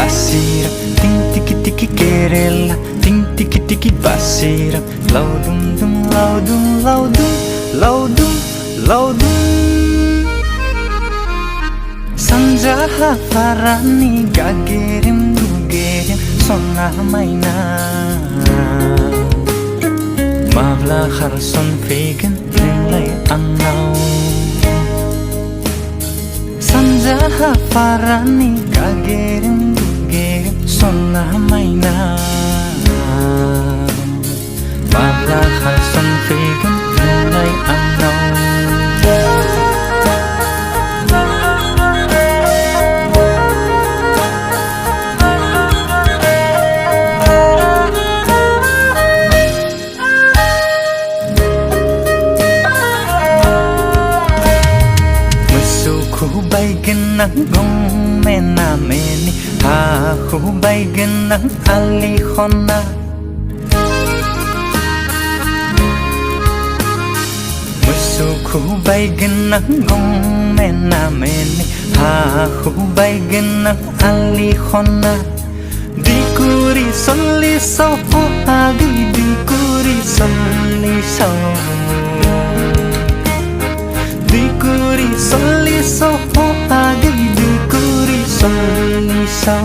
basirap, ting tiki tiki kerela, ting tiki tiki basirap, laudum dum laudum laudum laudum laudum. Sanja hafarani gagerim dugerim sonna maina, mavla kharson fegen nilai annau. Sanja hafarani gagerim dugerim sonna maina, mavla kharson fegen nilai annau. Bay genang gong mena meni, ha khu bay genang ali khona. Musu khu bay genang gong mena meni, ha khu bay genang ali khona. Dikuri soli so agi dikuri soli so. Dikuri soli so agi dikuri soli so.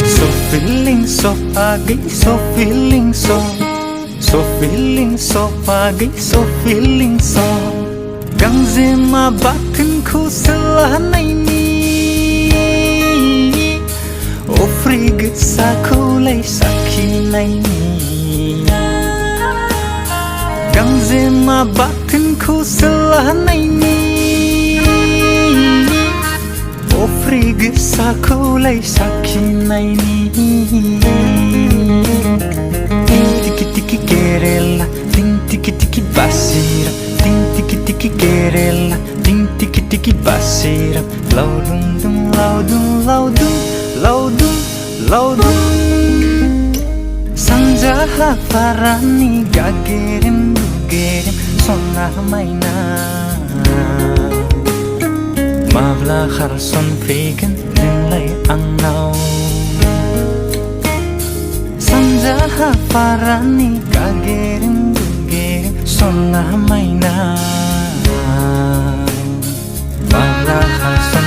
So feeling so agi so feeling so. So feeling so pagi, so feeling so. Gang zema batin ku selanai ni. O frig sakulai sakinai ni. Gang zema batin ku selanai ni. O frig sakulai sakinai ni. Tiki kerela, ting tiki tiki basirap, ting tiki tiki kerela, ting tiki tiki basirap, laudum dum laudum laudum laudum laudum. Sanja hafarani gagerim dugerim sonna maina, mavla kharson fegen nilai annau. Sanja hafarani gagerim dugerim sonna maina, mavla kharson